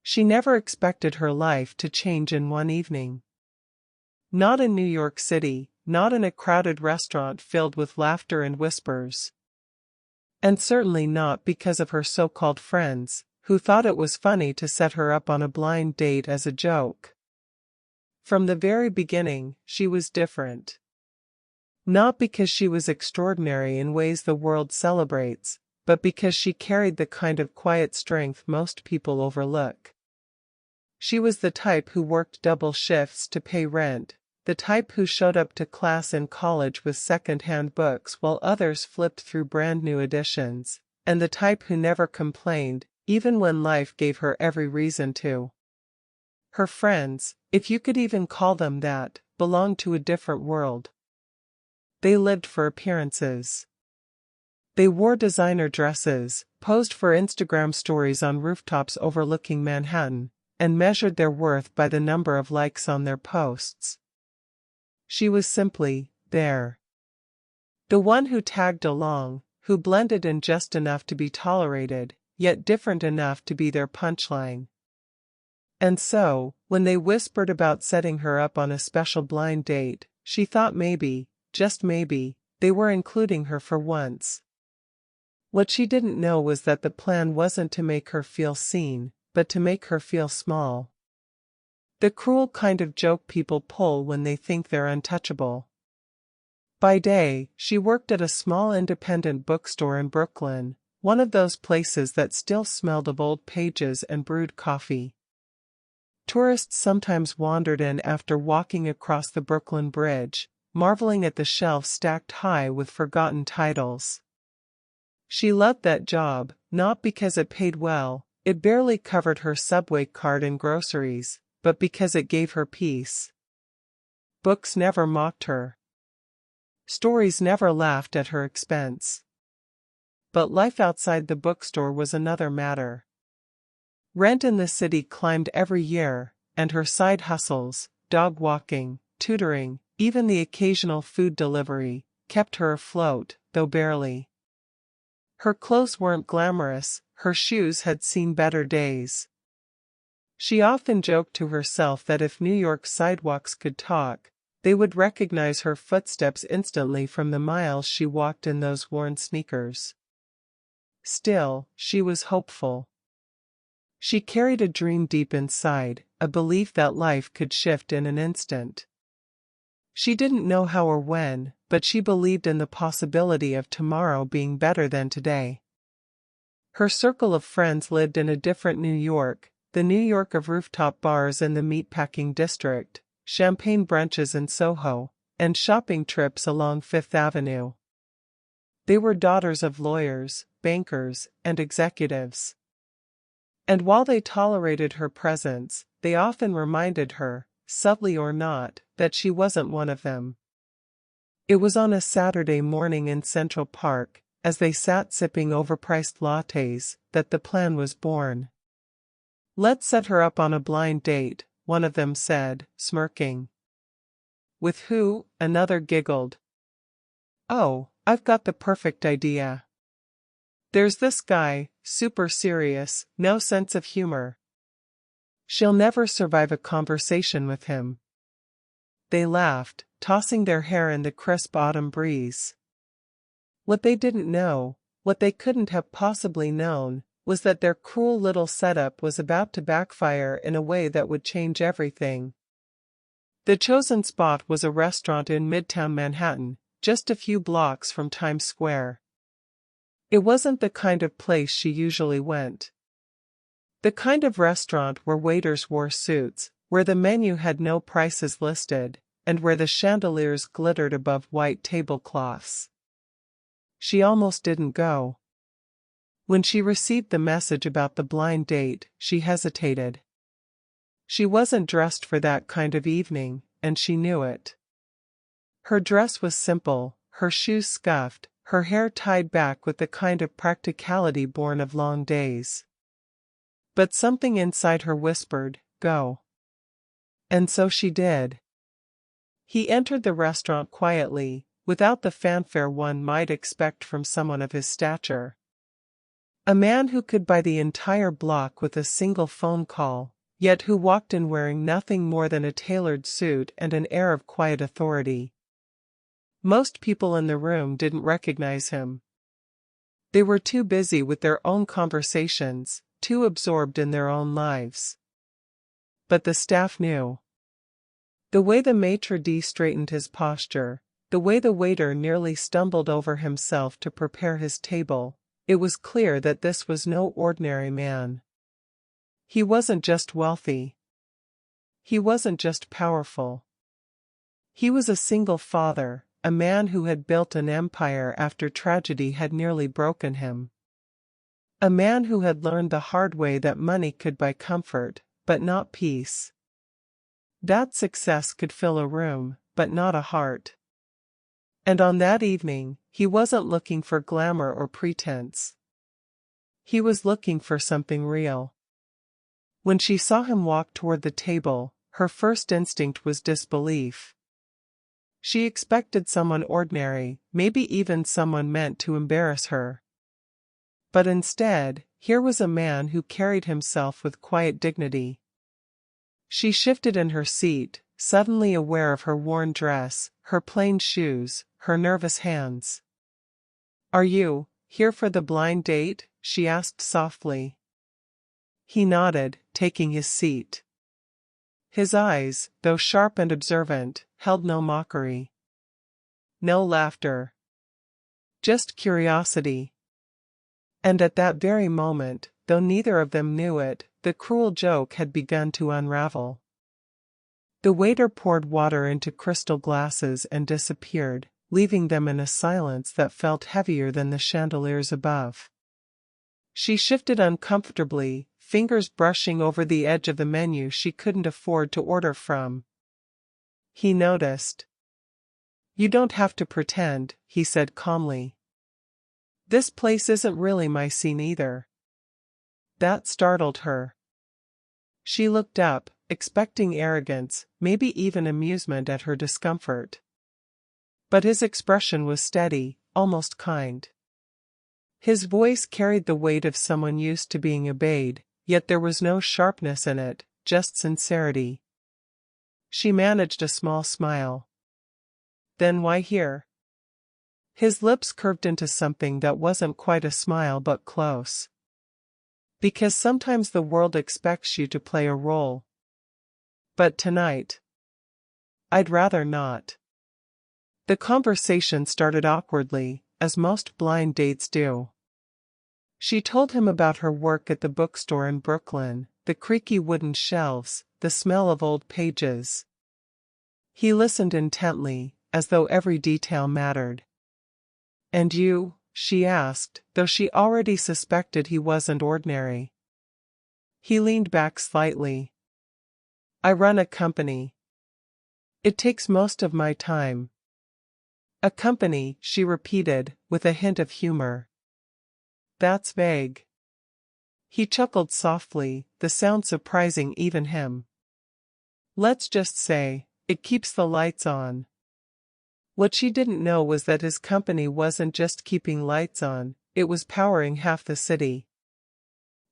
She never expected her life to change in one evening. Not in New York City, not in a crowded restaurant filled with laughter and whispers. And certainly not because of her so-called friends, who thought it was funny to set her up on a blind date as a joke. From the very beginning, she was different. Not because she was extraordinary in ways the world celebrates, but because she carried the kind of quiet strength most people overlook. She was the type who worked double shifts to pay rent, the type who showed up to class in college with second-hand books while others flipped through brand-new editions, and the type who never complained, even when life gave her every reason to. Her friends, if you could even call them that, belonged to a different world. They lived for appearances. They wore designer dresses, posed for Instagram stories on rooftops overlooking Manhattan, and measured their worth by the number of likes on their posts. She was simply there. The one who tagged along, who blended in just enough to be tolerated, yet different enough to be their punchline. And so, when they whispered about setting her up on a special blind date, she thought maybe, just maybe, they were including her for once. What she didn't know was that the plan wasn't to make her feel seen, but to make her feel small. The cruel kind of joke people pull when they think they're untouchable. By day, she worked at a small independent bookstore in Brooklyn, one of those places that still smelled of old pages and brewed coffee. Tourists sometimes wandered in after walking across the Brooklyn Bridge, marveling at the shelves stacked high with forgotten titles. She loved that job, not because it paid well, it barely covered her subway card and groceries, but because it gave her peace. Books never mocked her. Stories never laughed at her expense. But life outside the bookstore was another matter. Rent in the city climbed every year, and her side hustles, dog walking, tutoring, even the occasional food delivery, kept her afloat, though barely. Her clothes weren't glamorous, her shoes had seen better days. She often joked to herself that if New York sidewalks could talk, they would recognize her footsteps instantly from the miles she walked in those worn sneakers. Still, she was hopeful. She carried a dream deep inside, a belief that life could shift in an instant. She didn't know how or when, but she believed in the possibility of tomorrow being better than today. Her circle of friends lived in a different New York, the New York of rooftop bars in the meatpacking district, champagne brunches in Soho, and shopping trips along Fifth Avenue. They were daughters of lawyers, bankers, and executives. And while they tolerated her presence, they often reminded her, subtly or not, that she wasn't one of them. It was on a Saturday morning in Central Park, as they sat sipping overpriced lattes, that the plan was born. "Let's set her up on a blind date," one of them said, smirking. "With who?" another giggled. "Oh, I've got the perfect idea. There's this guy, super serious, no sense of humor. She'll never survive a conversation with him." They laughed, tossing their hair in the crisp autumn breeze. What they didn't know, what they couldn't have possibly known, was that their cruel little setup was about to backfire in a way that would change everything. The chosen spot was a restaurant in Midtown Manhattan, just a few blocks from Times Square. It wasn't the kind of place she usually went. The kind of restaurant where waiters wore suits, where the menu had no prices listed, and where the chandeliers glittered above white tablecloths. She almost didn't go. When she received the message about the blind date, she hesitated. She wasn't dressed for that kind of evening, and she knew it. Her dress was simple, her shoes scuffed, her hair tied back with the kind of practicality born of long days. But something inside her whispered, "Go." And so she did. He entered the restaurant quietly, without the fanfare one might expect from someone of his stature. A man who could buy the entire block with a single phone call, yet who walked in wearing nothing more than a tailored suit and an air of quiet authority. Most people in the room didn't recognize him. They were too busy with their own conversations, too absorbed in their own lives. But the staff knew. The way the maitre d' straightened his posture, the way the waiter nearly stumbled over himself to prepare his table, it was clear that this was no ordinary man. He wasn't just wealthy. He wasn't just powerful. He was a single father, a man who had built an empire after tragedy had nearly broken him. A man who had learned the hard way that money could buy comfort, but not peace. That success could fill a room, but not a heart. And on that evening, he wasn't looking for glamour or pretense. He was looking for something real. When she saw him walk toward the table, her first instinct was disbelief. She expected someone ordinary, maybe even someone meant to embarrass her. But instead, here was a man who carried himself with quiet dignity. She shifted in her seat, suddenly aware of her worn dress, her plain shoes, her nervous hands. "Are you here for the blind date?" she asked softly. He nodded, taking his seat. His eyes, though sharp and observant, held no mockery. No laughter. Just curiosity. And at that very moment, though neither of them knew it, the cruel joke had begun to unravel. The waiter poured water into crystal glasses and disappeared, leaving them in a silence that felt heavier than the chandeliers above. She shifted uncomfortably, fingers brushing over the edge of the menu she couldn't afford to order from. He noticed. "You don't have to pretend," he said calmly. "This place isn't really my scene either." That startled her. She looked up, expecting arrogance, maybe even amusement at her discomfort. But his expression was steady, almost kind. His voice carried the weight of someone used to being obeyed, yet there was no sharpness in it, just sincerity. She managed a small smile. "Then why here?" His lips curved into something that wasn't quite a smile but close. "Because sometimes the world expects you to play a role. But tonight, I'd rather not." The conversation started awkwardly, as most blind dates do. She told him about her work at the bookstore in Brooklyn, the creaky wooden shelves, the smell of old pages. He listened intently, as though every detail mattered. "And you?" she asked, though she already suspected he wasn't ordinary. He leaned back slightly. "I run a company. It takes most of my time." "A company," she repeated, with a hint of humor. "That's vague." He chuckled softly, the sound surprising even him. "Let's just say, it keeps the lights on." What she didn't know was that his company wasn't just keeping lights on, it was powering half the city.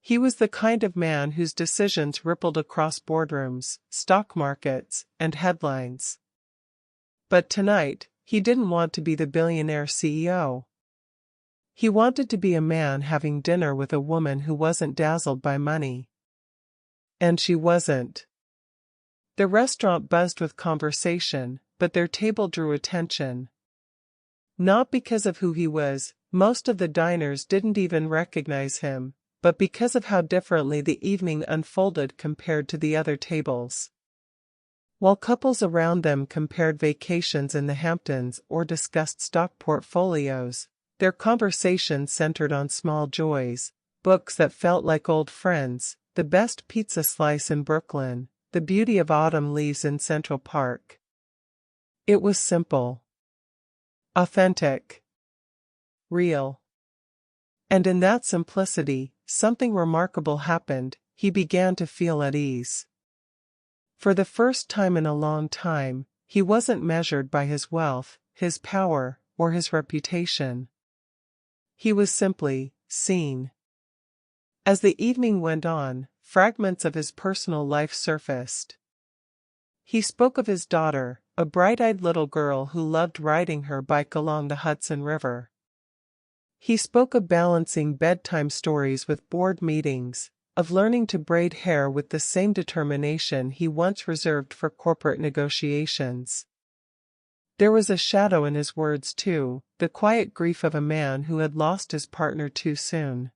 He was the kind of man whose decisions rippled across boardrooms, stock markets, and headlines. But tonight, he didn't want to be the billionaire CEO. He wanted to be a man having dinner with a woman who wasn't dazzled by money. And she wasn't. The restaurant buzzed with conversation, but their table drew attention. Not because of who he was, most of the diners didn't even recognize him, but because of how differently the evening unfolded compared to the other tables. While couples around them compared vacations in the Hamptons or discussed stock portfolios, their conversation centered on small joys, books that felt like old friends, the best pizza slice in Brooklyn, the beauty of autumn leaves in Central Park. It was simple. Authentic. Real. And in that simplicity, something remarkable happened. He began to feel at ease. For the first time in a long time, he wasn't measured by his wealth, his power, or his reputation. He was simply seen. As the evening went on, fragments of his personal life surfaced. He spoke of his daughter, a bright-eyed little girl who loved riding her bike along the Hudson River. He spoke of balancing bedtime stories with board meetings, of learning to braid hair with the same determination he once reserved for corporate negotiations. There was a shadow in his words too, the quiet grief of a man who had lost his partner too soon.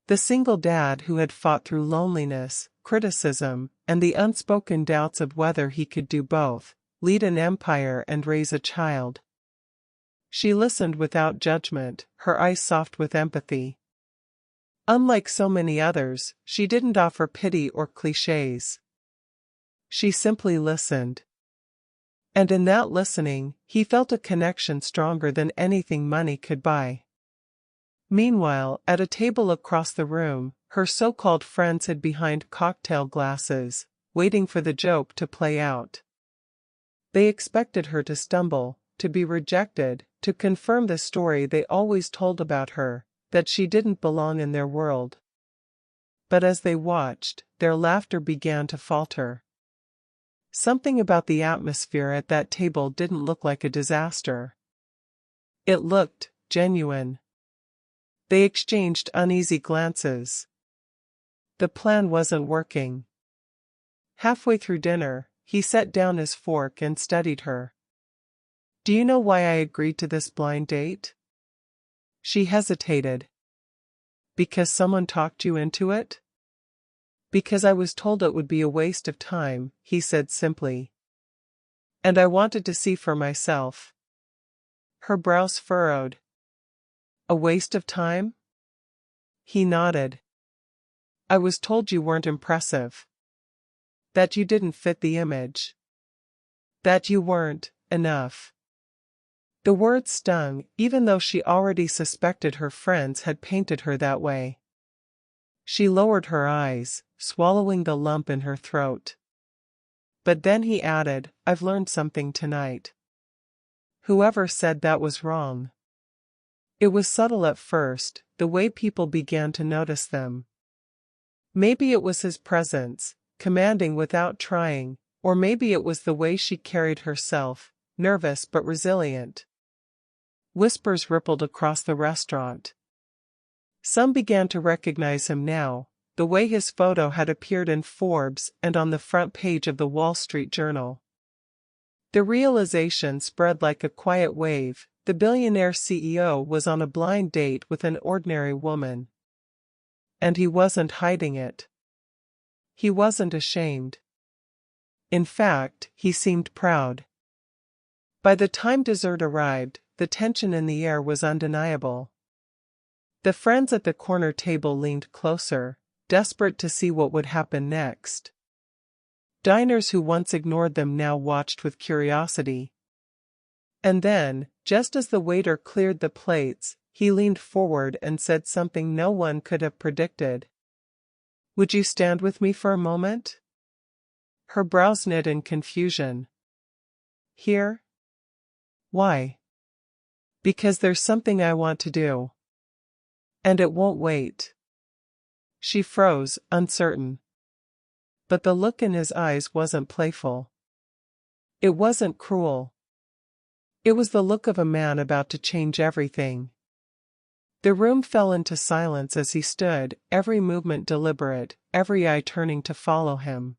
The single dad who had fought through loneliness, criticism, and the unspoken doubts of whether he could do both, lead an empire and raise a child. She listened without judgment, her eyes soft with empathy. Unlike so many others, she didn't offer pity or clichés. She simply listened. And in that listening, he felt a connection stronger than anything money could buy. Meanwhile, at a table across the room, her so-called friends hid behind cocktail glasses, waiting for the joke to play out. They expected her to stumble, to be rejected, to confirm the story they always told about her, that she didn't belong in their world. But as they watched, their laughter began to falter. Something about the atmosphere at that table didn't look like a disaster. It looked genuine. They exchanged uneasy glances. The plan wasn't working. Halfway through dinner, he set down his fork and studied her. "Do you know why I agreed to this blind date?" She hesitated. "Because someone talked you into it?" "Because I was told it would be a waste of time," he said simply. "And I wanted to see for myself." Her brows furrowed. "A waste of time?" He nodded. "I was told you weren't impressive. That you didn't fit the image. That you weren't enough." The words stung, even though she already suspected her friends had painted her that way. She lowered her eyes, swallowing the lump in her throat. But then he added, "I've learned something tonight. Whoever said that was wrong." It was subtle at first, the way people began to notice them. Maybe it was his presence, commanding without trying, or maybe it was the way she carried herself, nervous but resilient. Whispers rippled across the restaurant. Some began to recognize him now, the way his photo had appeared in Forbes and on the front page of the Wall Street Journal. The realization spread like a quiet wave: the billionaire CEO was on a blind date with an ordinary woman. And he wasn't hiding it. He wasn't ashamed. In fact, he seemed proud. By the time dessert arrived, the tension in the air was undeniable. The friends at the corner table leaned closer, desperate to see what would happen next. Diners who once ignored them now watched with curiosity. And then, just as the waiter cleared the plates, he leaned forward and said something no one could have predicted. "Would you stand with me for a moment?" Her brows knit in confusion. "Here? Why?" "Because there's something I want to do. And it won't wait." She froze, uncertain. But the look in his eyes wasn't playful. It wasn't cruel. It was the look of a man about to change everything. The room fell into silence as he stood, every movement deliberate, every eye turning to follow him.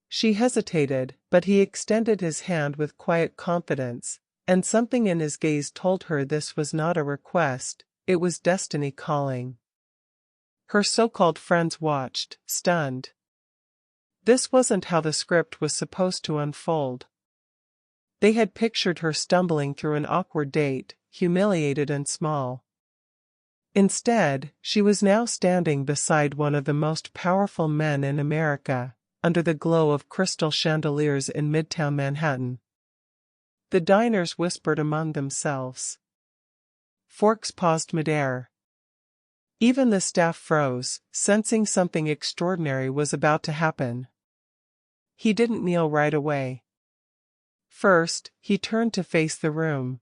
She hesitated, but he extended his hand with quiet confidence, and something in his gaze told her this was not a request, it was destiny calling. Her so-called friends watched, stunned. This wasn't how the script was supposed to unfold. They had pictured her stumbling through an awkward date, humiliated and small. Instead, she was now standing beside one of the most powerful men in America, under the glow of crystal chandeliers in Midtown Manhattan. The diners whispered among themselves. Forks paused midair. Even the staff froze, sensing something extraordinary was about to happen. He didn't kneel right away. First, he turned to face the room.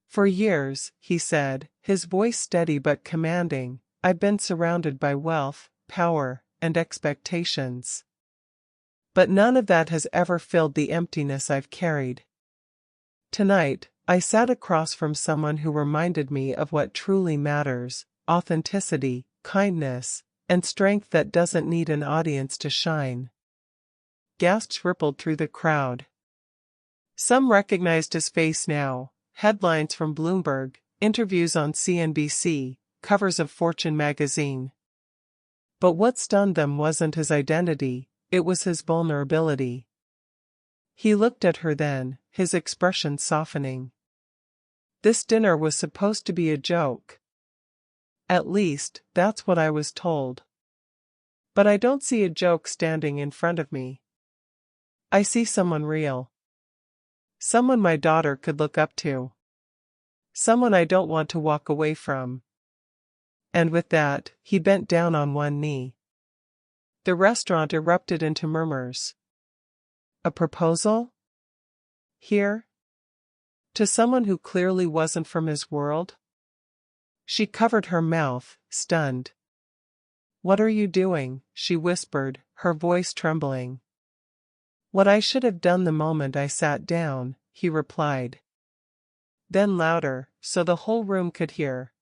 "For years," he said, his voice steady but commanding, I've been surrounded by wealth, power, and expectations. But none of that has ever filled the emptiness I've carried. Tonight, I sat across from someone who reminded me of what truly matters: authenticity, kindness, and strength that doesn't need an audience to shine. Gasps rippled through the crowd. Some recognized his face now: headlines from Bloomberg, interviews on CNBC, covers of Fortune magazine. But what stunned them wasn't his identity, it was his vulnerability. He looked at her then, his expression softening. This dinner was supposed to be a joke. At least, that's what I was told. But I don't see a joke standing in front of me. I see someone real. Someone my daughter could look up to. Someone I don't want to walk away from. And with that, he bent down on one knee. The restaurant erupted into murmurs. A proposal? Here? To someone who clearly wasn't from his world? She covered her mouth, stunned. "What are you doing?" she whispered, her voice trembling. "What I should have done the moment I sat down," he replied. Then louder, so the whole room could hear.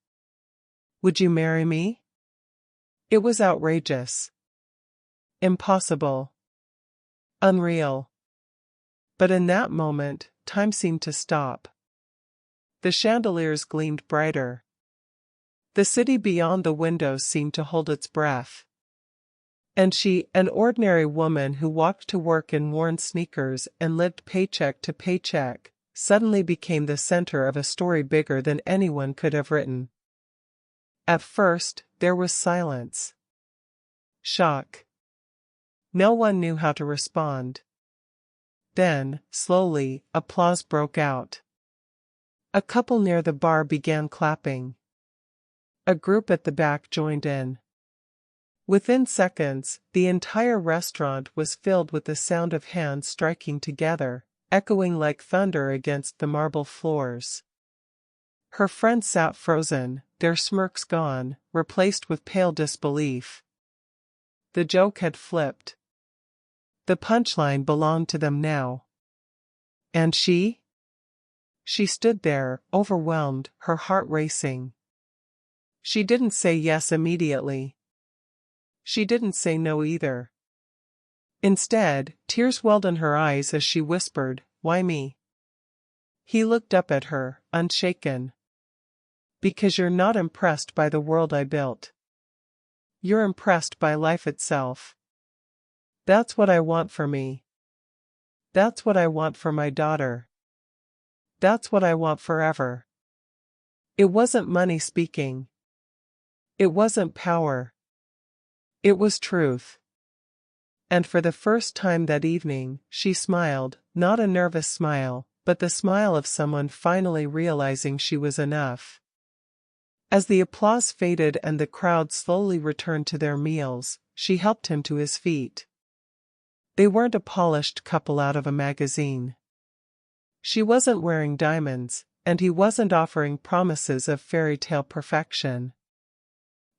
"Would you marry me?" It was outrageous. Impossible. Unreal. But in that moment, time seemed to stop. The chandeliers gleamed brighter. The city beyond the windows seemed to hold its breath. And she, an ordinary woman who walked to work in worn sneakers and lived paycheck to paycheck, suddenly became the center of a story bigger than anyone could have written. At first, there was silence. Shock. No one knew how to respond. Then, slowly, applause broke out. A couple near the bar began clapping. A group at the back joined in. Within seconds, the entire restaurant was filled with the sound of hands striking together, echoing like thunder against the marble floors. Her friends sat frozen, their smirks gone, replaced with pale disbelief. The joke had flipped. The punchline belonged to them now. And she? She stood there, overwhelmed, her heart racing. She didn't say yes immediately. She didn't say no either. Instead, tears welled in her eyes as she whispered, "Why me?" He looked up at her, unshaken. "Because you're not impressed by the world I built. You're impressed by life itself. That's what I want for me. That's what I want for my daughter. That's what I want forever." It wasn't money speaking. It wasn't power. It was truth. And for the first time that evening, she smiled, not a nervous smile, but the smile of someone finally realizing she was enough. As the applause faded and the crowd slowly returned to their meals, she helped him to his feet. They weren't a polished couple out of a magazine. She wasn't wearing diamonds, and he wasn't offering promises of fairy tale perfection.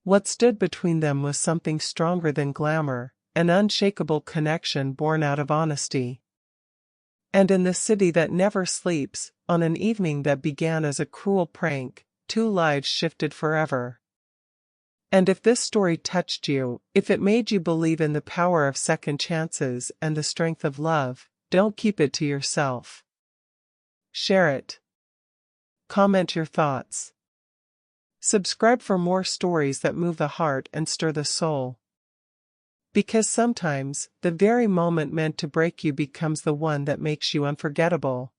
What stood between them was something stronger than glamour, an unshakable connection born out of honesty. And in the city that never sleeps, on an evening that began as a cruel prank, two lives shifted forever. And if this story touched you, if it made you believe in the power of second chances and the strength of love, don't keep it to yourself. Share it. Comment your thoughts. Subscribe for more stories that move the heart and stir the soul. Because sometimes, the very moment meant to break you becomes the one that makes you unforgettable.